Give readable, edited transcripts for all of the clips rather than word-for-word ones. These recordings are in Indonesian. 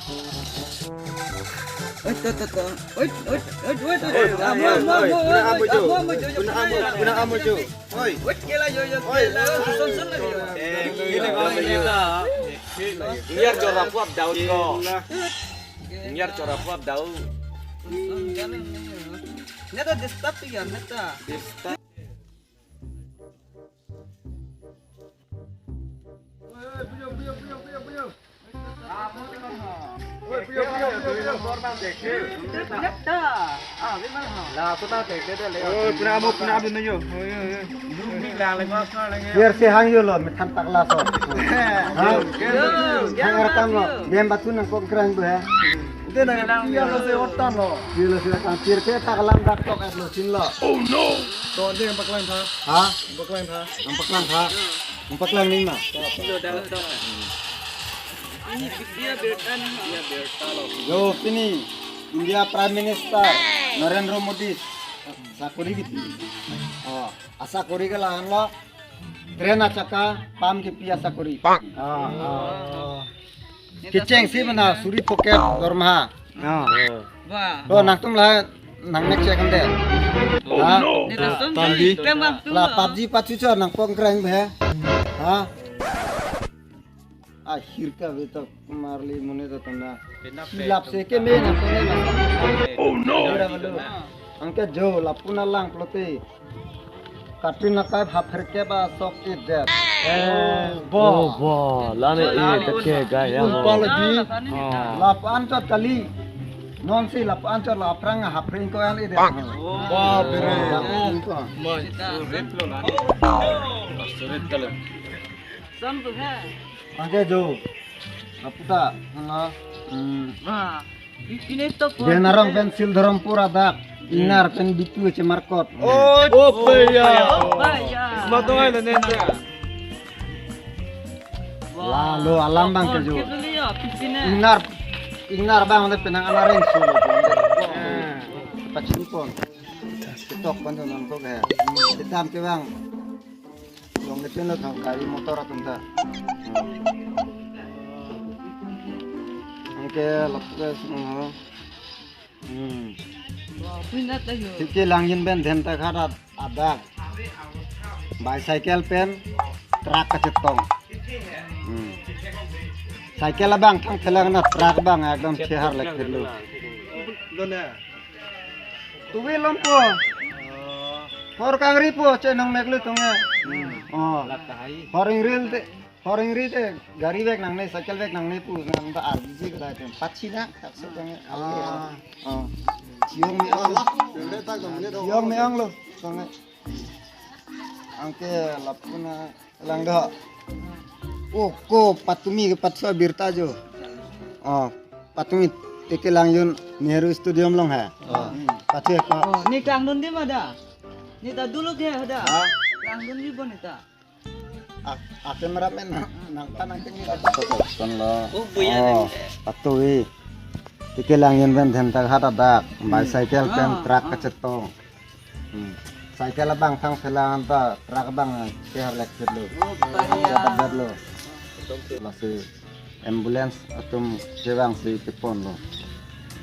Oi, tuh. Oi. Guna amo jo. Oi. Oi, kela yo. Son lagi yo. Gini kau kita. Biar cora puap daun kok. Biar cora puap daun. Neta destap ya, neta. Puna amo nyo. Biar si hang yo lo metan tak laso. Hang rekam lo. Biar batu nang kok kerang tuh ya. Itu nang biar lo se otan lo. Biar lo sila kan pir ke tak lam dak tok at lo sin lo. Oh no. To dia empat lang tha. Ha? Empat lang ni mah. Ini dia berta loh. Yo ini India Prime Minister Narendra Modi sakuri gitu. Oh, asakuri ke lahan lo. Tren acaka pam ke pia sakuri. Kiceng sih mana suri poket dorma. Wah. Oh, nak tum lah nang nek cek ande. Neta son tadi. Lah PUBG pacuco nang pongkreng be. Ha? Akhir ka beto marli mune to tanda. Hilap se ke me na to ne. Oh no. Angke jo lapuna lang plote. Katin na kai phapher ke ba sok ke de. Bo, lane ini teke gaya. Lagi. Lapan cot kali. Non si lapan cot laprang hapring ko an ide. Ba bere. Son tuh है. Angke jo. Aputa nga. Wah. Ini to Denarang pensil dorong pura dak. Inar pen bitu ce markot. Oh ya. ya. Matong na nenda. Lalu alam bang ke jo. Pipinnya. Inar bang de penang anareng solo. Pacin pon. Tok pon nang ko ga. Ditam ke bang. Long itu lo kali motor atau enggak? Oke, lepas semua. Wah, pindah tayo. Sikit langin ben dhenta kharat ada. Bicycle pen truk kecetong. Cycle bang kang kelang na truk bang ekdom chehar lek lu. Lona. Tuwi lompo. Hor kang ripo cenong meklu tunga. Oh, horing ril te gari bek nang ne cycle bek nang ne pu nang ba arji ka ta pachi na tak so tang yong mi ang lo tang angke lapuna lang da ko patumi ke patsa birta jo patumi teke lang yun Nehru Stadium long hai pachi ka Oh, ni kang nun di mana? Ni ta dulu ke ada. Kang nun di bon ita. Akan merapen nang tanang tinggi kan lo. Oh, buya. Patui. Tike langin ben dhenta hata dak, bicycle pen truk kecetong. Cycle bang thang selang ta truk bang share lek lo. Oh, bahaya. Lo. Masih ambulance atum sewang si tepon lo.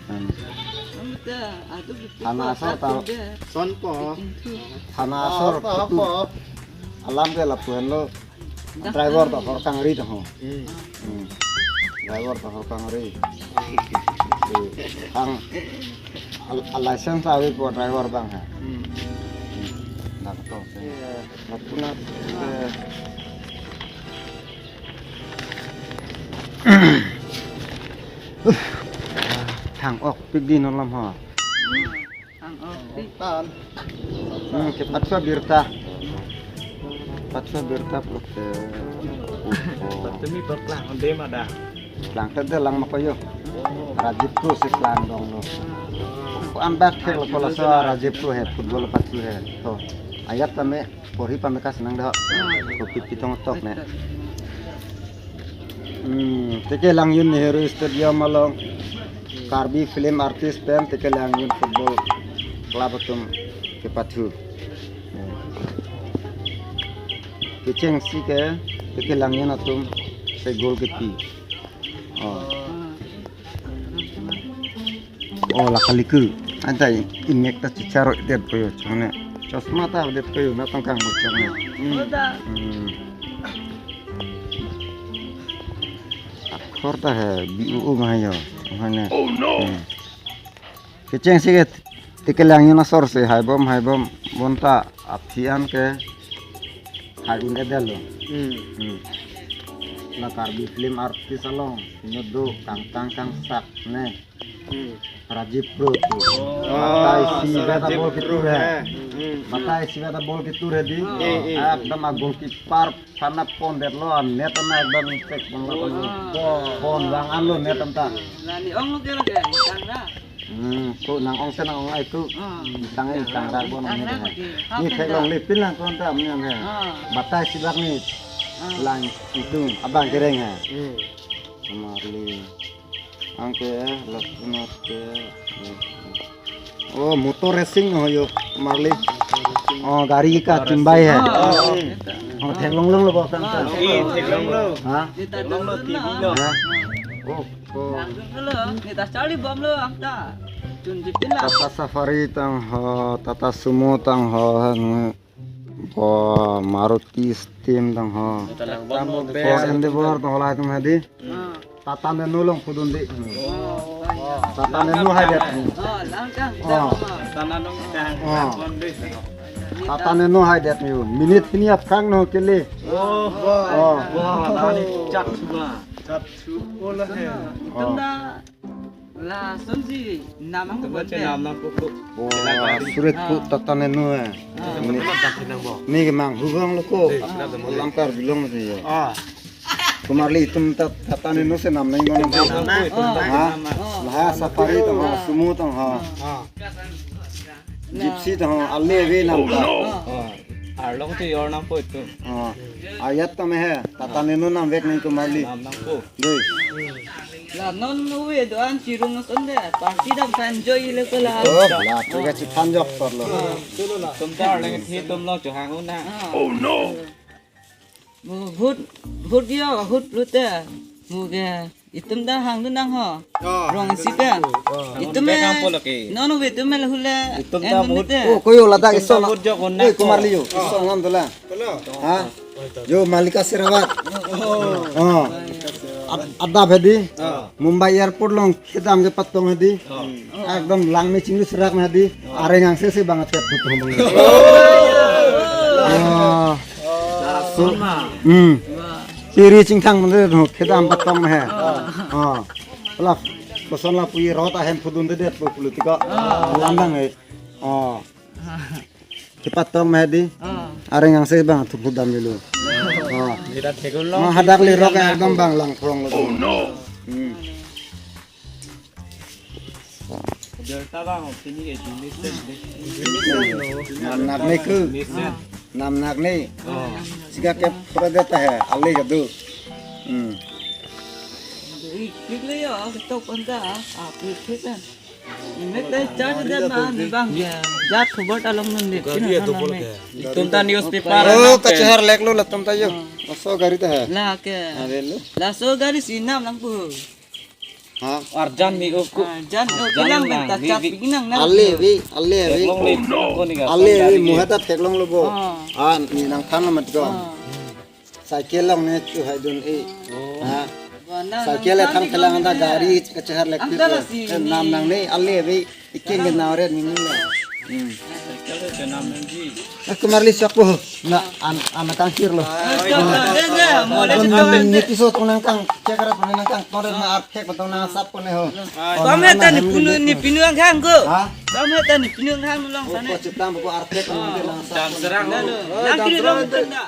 Aduh, Hana asal tau. Son po. Hana asal tu. Alam ke lapuan lo. Driver to hor kang ri to ho. Driver to hor kang ri. Kang license awi ko driver bang ha. Nak to se lapuna thang ok pig din lam ha. Kang oh. Tan. Ke patsa birta. Patsa birta plok. Temi berklang onde mada. Lang tade lang makoyo. Rajib tu se lang dong lo. An bat khel ko la sa rajib tu he football patsu he. To ayat tame pori pamekas nang da. Ko pitong tok ne. Teke lang yun Nehru Stadium along Karbi film artist pen teke lang yun football club tum ke pathu. Keceng si ke teke lang yun atum se gol ke pi. Oh. oh lakaliku ada inek ta cicarok det koyo chone chosma ta det koyo na tong kang mo chone Ada. akhor ta hai biu mahayo hane oh no keceng siget tikelang na sor se hai bom bonta aphian ke hadin edalo lakar di film artis along nyodo kang sak ne Rajib Pro tu batai si beta bol kitu hai batai si beta bol kitu hai di ekdam agol kipar sana pon det lo net na ekdam impact pon bang alo net ta Lani ong lu kira ke tang na. ko nang ong senang ong ai tu tang ra bon ni thelong lipin lang kon ta mnya ne batai si bak ni lang itu abang kereng ha Marli angke laknat ke oh motor racing ho yo Marli oh gari ka chimbai hai oh thelong lo bo sang ta thelong lo ha Ni ta long lo TV lo. oh Lang dun lo. Ni ta cari bom lo ang ta. Chun jipin la. Tata Safari tang ho Tata Sumo tang ho bo Maruti Steam tang ho Ford Endeavor tang hola tum hadi Tata Nano long khudun de Tata Nano hai det Lang kang. tananong kang kon de Tata Nano hai det mi minute ni ap khang no kele oh tani chat su ola he Tunda la sonji namang ko tama che nam nam ko oh suret pu Tata Nano ni ke mang hugong lo ko langkar bilong se yo Kumarli tum Tata Nano se nam nai ngone ha lah Safari tang ho Sumo tang ho Gypsy tang ho alle ve nam ta arlong tu yor nam po itu ayat tam hai Tata Nano nam vek nai Kumarli nam po doi la non we do an chirung sonde party da fan joy le ko la. oh la tu ga chi phanjok torlo tum ta arlong thi tum lo cho hang un na Mu hut yo hut lute mu ge itum da hang du nang ho rong si pe itum me non we itum me hule Itum da hut. oh koyo lada iso hut jo kon na ei Kumarli yo iso ngam dola ha jo malika sirawat oh adda bhedi Mumbai airport long khedam ke patong hedi ekdam lang me chingu serak me hedi areng ang se banget ke putu bang ciri cingthang mende khedam patong me hai la koson la pui rota hem phudun de det politika landang hai ke patong me hedi areng ang se banget phudam milu mira thegul lo hadak li rok ekdam bang lang prong lo oh no jerta ba ho tini ke jinis nam nak ne ku nam nak ne siga ke pradeta hai alle gadu Klik le yo to kon da a klik pe me te charge da ma ni bang ge jat khobar along nun de tum ta newspaper oh kachhar lek lo latum ta yo so gari ta hai la ke ave lo la so gari sinam lang pu ha arjan mi ko jan o kilang ben ta chat binang na alle vi long le ko ni ga alle vi muhata theklong lo bo ni nang thang mat go cycle long ne chu hai dun e ha cycle le thang thelang da gari kachhar lek nam nang ne alle vi iking na ore ni ni kale ke nam ji Kumarli sakpo na anak kangkir lo niti so tunang kang cekara tunang kang tore na arthek patong na sap ko ne ho Kami ta ni pinu ang hang ko. ha Kami ta ni pinu ang hang long ko sana. ciptam ko arthek ko ne lang sap serang Lang kiri long tanda.